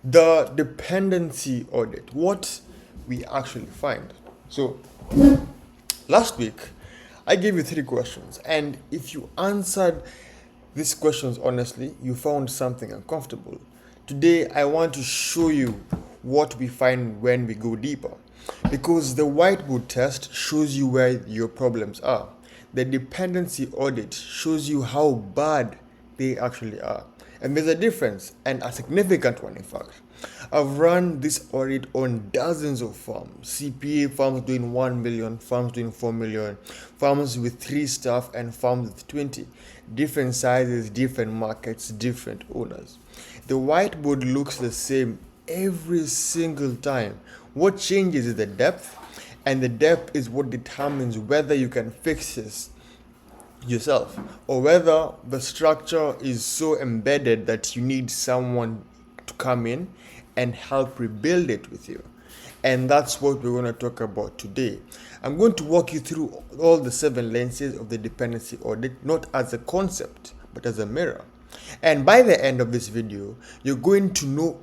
The dependency audit, what we actually find. So, last week, I gave you 3 questions, and if you answered these questions honestly, you found something uncomfortable. Today, I want to show you what we find when we go deeper. Because the whiteboard test shows you where your problems are, the dependency audit shows you how bad they actually are. And there's a difference, and a significant one, in fact. I've run this audit on dozens of firms: CPA firms doing 1 million, firms doing 4 million, firms with 3 staff, and firms with 20. Different sizes, different markets, different owners. The whiteboard looks the same every single time. What changes is the depth, and the depth is what determines whether you can fix this yourself or whether the structure is so embedded that you need someone to come in and help rebuild it with you. And that's what we're going to talk about today. I'm going to walk you through all the 7 lenses of the dependency audit, not as a concept, but as a mirror. And by the end of this video, you're going to know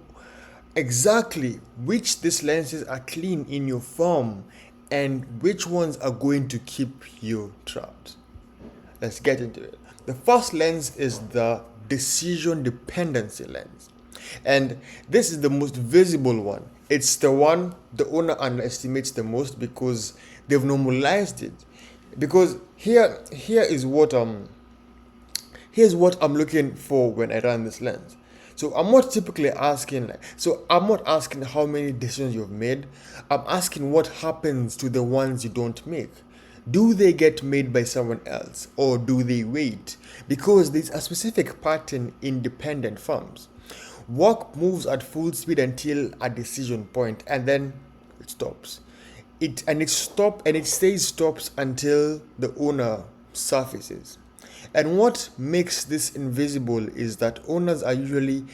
exactly which these lenses are clean in your firm and which ones are going to keep you trapped. Let's get into it. The first lens is the decision dependency lens. And this is the most visible one. It's the one the owner underestimates the most because they've normalized it. Because here's what I'm looking for when I run this lens. So I'm not asking how many decisions you've made. I'm asking what happens to the ones you don't make. Do they get made by someone else, or do they wait? Because there's a specific pattern in dependent firms. Work moves at full speed until a decision point, and then it stops. It stays stops until the owner surfaces. And what makes this invisible is that owners are usually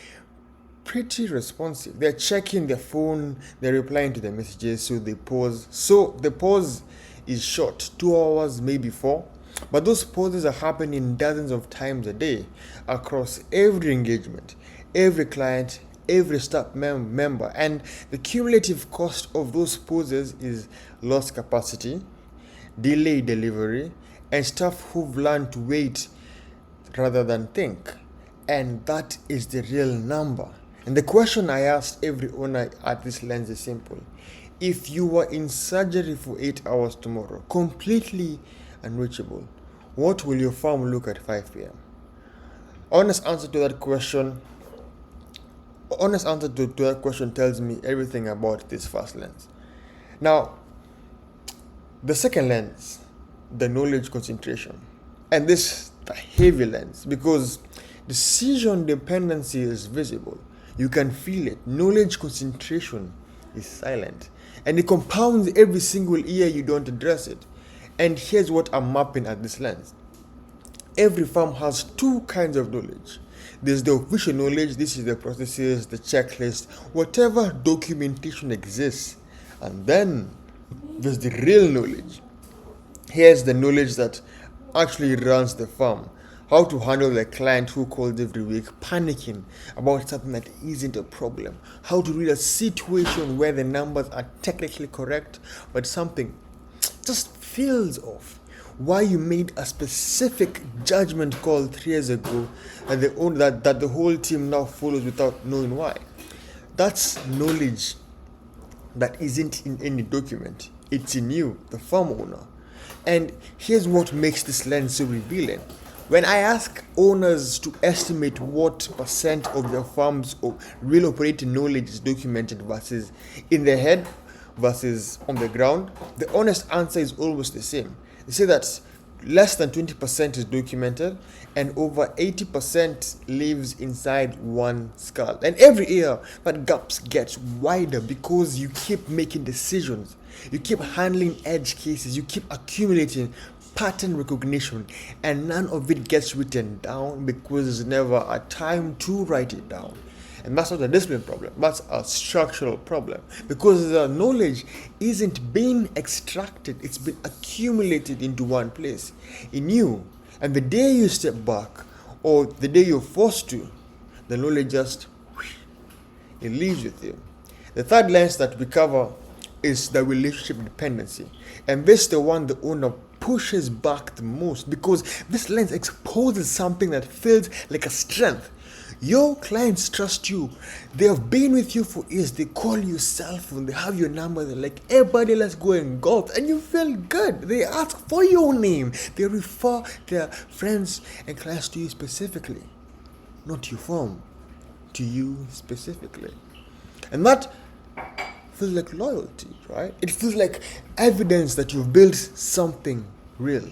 pretty responsive. They're checking their phone, they're replying to the messages, so they pause. So the pause is short, 2 hours, maybe 4. But those pauses are happening dozens of times a day across every engagement, every client, every staff member. And the cumulative cost of those pauses is lost capacity, delayed delivery, and staff who've learned to wait rather than think. And that is the real number. And the question I asked every owner at this lens is simple. If you were in surgery for 8 hours tomorrow, completely unreachable, what will your firm look at 5 p.m.? Honest answer to that question tells me everything about this first lens. Now, the second lens, the knowledge concentration. And this the heavy lens, because decision dependency is visible. You can feel it. Knowledge concentration is silent. And it compounds every single year you don't address it. And here's what I'm mapping at this lens. Every firm has 2 kinds of knowledge. There's the official knowledge, this is the processes, the checklist, whatever documentation exists. And then there's the real knowledge. Here's the knowledge that actually runs the firm. How to handle the client who calls every week, panicking about something that isn't a problem. How to read a situation where the numbers are technically correct, but something just feels off. Why you made a specific judgment call 3 years ago and that the whole team now follows without knowing why. That's knowledge that isn't in any document. It's in you, the firm owner. And here's what makes this lens so revealing. When I ask owners to estimate what percent of their firm's real operating knowledge is documented versus in their head versus on the ground, the honest answer is always the same. They say that less than 20% is documented and over 80% lives inside one skull. And every year that gap gets wider because you keep making decisions, you keep handling edge cases, you keep accumulating pattern recognition, and none of it gets written down because there's never a time to write it down. And that's not a discipline problem, that's a structural problem, because the knowledge isn't being extracted, it's been accumulated into one place in you. And the day you step back, or the day you're forced to, the knowledge just It lives with you. The third lens that we cover is the relationship dependency. And this is the one the owner pushes back the most, because this lens exposes something that feels like a strength. Your clients trust you. They have been with you for years. They call you cell phone. They have your number. They're like, hey buddy, let's go and golf. And you feel good. They ask for your name. They refer their friends and clients to you specifically. Not your firm. To you specifically. And that feels like loyalty, right? It feels like evidence that you've built something real.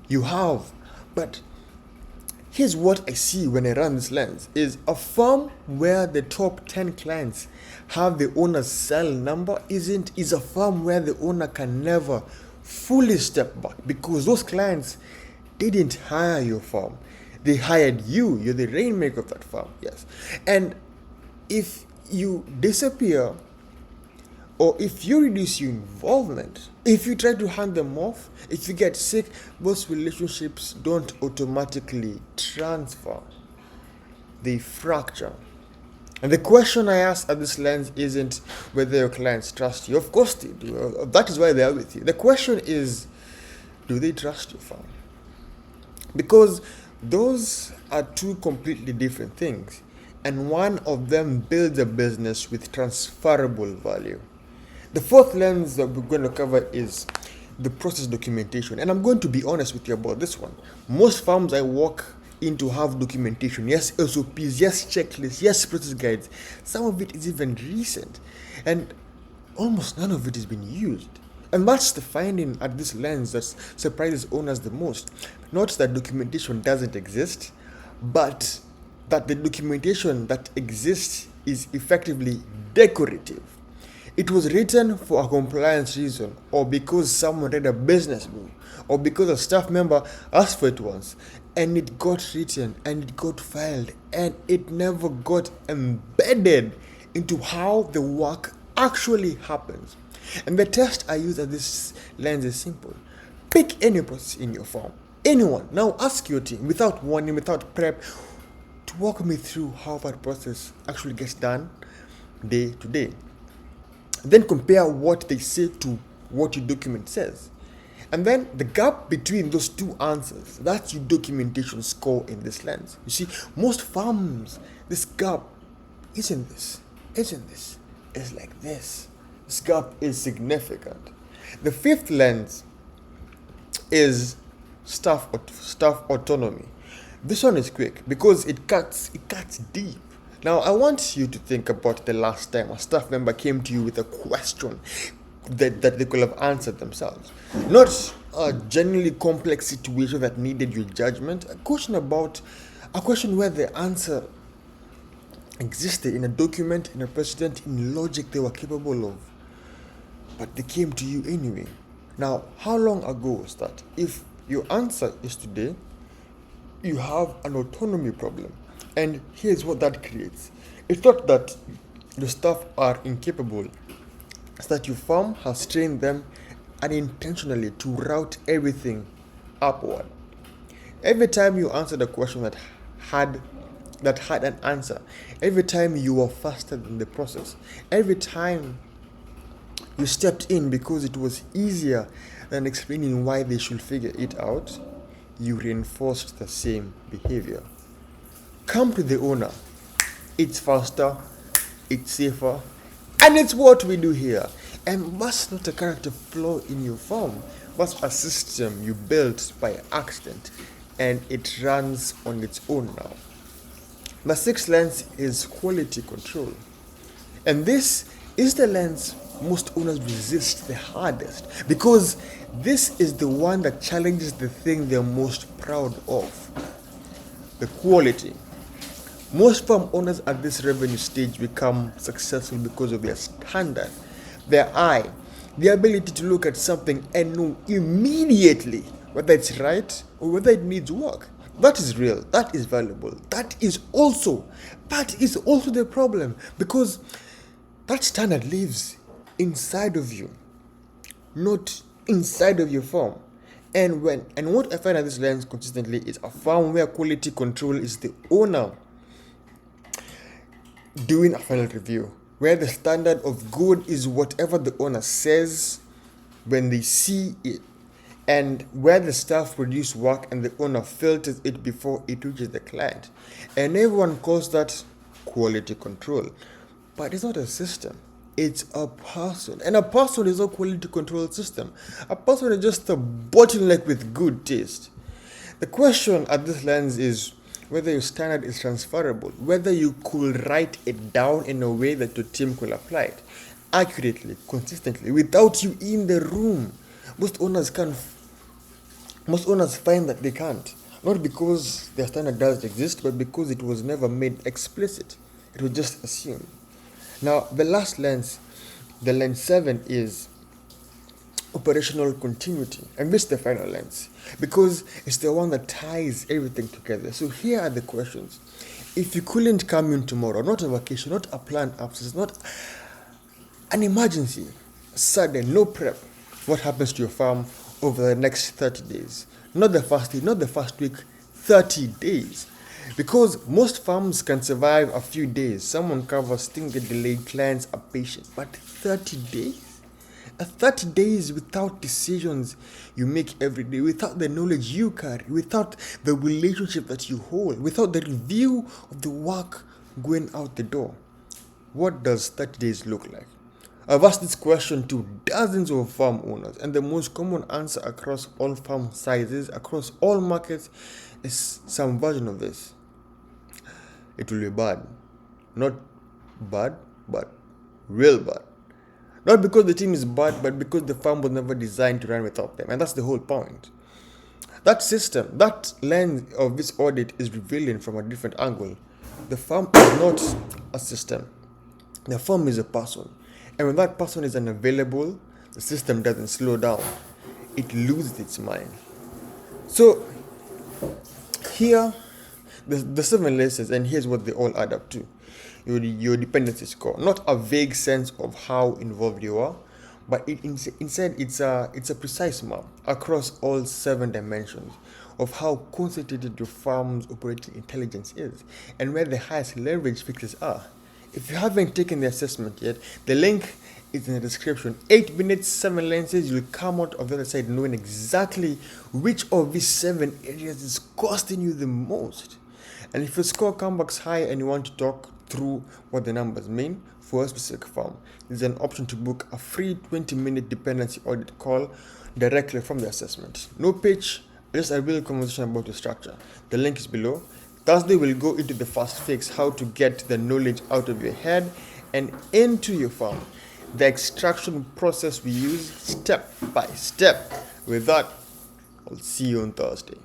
You have. But here's what I see when I run this lens, is a firm where the top 10 clients have the owner's cell number is a firm where the owner can never fully step back, because those clients didn't hire your firm. They hired you. You're the rainmaker of that firm. Yes. And if you disappear, or if you reduce your involvement, if you try to hand them off, if you get sick, those relationships don't automatically transfer. They fracture. And the question I ask at this lens isn't whether your clients trust you. Of course they do. That is why they are with you. The question is, do they trust your firm? Because those are two completely different things. And one of them builds a business with transferable value. The fourth lens that we're going to cover is the process documentation. And I'm going to be honest with you about this one. Most firms I walk into have documentation. Yes, SOPs, yes, checklists, yes, process guides. Some of it is even recent. And almost none of it is being used. And that's the finding at this lens that surprises owners the most. Not that documentation doesn't exist, but that the documentation that exists is effectively decorative. It was written for a compliance reason, or because someone read a business book, or because a staff member asked for it once, and it got written, and it got filed, and it never got embedded into how the work actually happens. And the test I use at this lens is simple. Pick any process in your firm, anyone. Now ask your team, without warning, without prep, to walk me through how that process actually gets done day to day. Then compare what they say to what your document says. And then the gap between those two answers, that's your documentation score in this lens. You see, most firms, this gap isn't this. It's like this. This gap is significant. The fifth lens is staff autonomy. This one is quick because it cuts deep. Now, I want you to think about the last time a staff member came to you with a question that they could have answered themselves. Not a genuinely complex situation that needed your judgment. A question where the answer existed in a document, in a precedent, in logic they were capable of. But they came to you anyway. Now, how long ago was that? If your answer is today, you have an autonomy problem. And here's what that creates. It's not that the staff are incapable. It's that your firm has trained them unintentionally to route everything upward. Every time you answered a question that had an answer, every time you were faster than the process, every time you stepped in because it was easier than explaining why they should figure it out, you reinforced the same behavior. Come to the owner. It's faster, it's safer, and it's what we do here. And that's not a character flaw in your firm. That's a system you built by accident, and it runs on its own now. The sixth lens is quality control. And this is the lens most owners resist the hardest, because this is the one that challenges the thing they're most proud of: the quality. Most firm owners at this revenue stage become successful because of their standard, their eye, the ability to look at something and know immediately whether it's right or whether it needs work. That is real. That is valuable. That is also the problem, because that standard lives inside of you, not inside of your firm. And what I find at this lens consistently is a firm where quality control is the owner. doing a final review, where the standard of good is whatever the owner says when they see it, and where the staff produce work and the owner filters it before it reaches the client. And everyone calls that quality control. But it's not a system, it's a person. And a person is a quality control system. A person is just a bottleneck with good taste. The question at this lens is whether your standard is transferable, whether you could write it down in a way that your team could apply it accurately, consistently, without you in the room. Most owners find that they can't. Not because their standard doesn't exist, but because it was never made explicit. It was just assumed. Now, the last lens, the lens 7, is operational continuity. And this is the final lens, because it's the one that ties everything together. So here are the questions. If you couldn't come in tomorrow, not a vacation, not a planned absence, not an emergency, sudden, no prep, what happens to your farm over the next 30 days? Not the first day, not the first week, 30 days. Because most farms can survive a few days. Someone covers, things get delayed, clients are patient. But 30 days? 30 days without decisions you make every day, without the knowledge you carry, without the relationship that you hold, without the review of the work going out the door. What does 30 days look like? I've asked this question to dozens of farm owners, and the most common answer across all farm sizes, across all markets, is some version of this. It will be bad. Not bad, but real bad. Not because the team is bad, but because the farm was never designed to run without them. And that's the whole point. That system, that lens of this audit is revealing from a different angle. The farm is not a system. The farm is a person. And when that person is unavailable, the system doesn't slow down. It loses its mind. So, here, the 7 lessons, and here's what they all add up to. Your dependency score, not a vague sense of how involved you are, but instead it's a precise map across all 7 dimensions of how concentrated your farm's operating intelligence is and where the highest leverage fixes are. If you haven't taken the assessment yet, the link is in the description. 8 minutes, 7 lenses, you'll come out of the other side knowing exactly which of these 7 areas is costing you the most. And if your score comes back high and you want to talk through what the numbers mean for a specific farm, there's an option to book a free 20-minute dependency audit call directly from the assessment. No pitch, just a real conversation about the structure. The link is below. Thursday we'll go into the first fix, how to get the knowledge out of your head and into your farm. The extraction process we use step by step. With that, I'll see you on Thursday.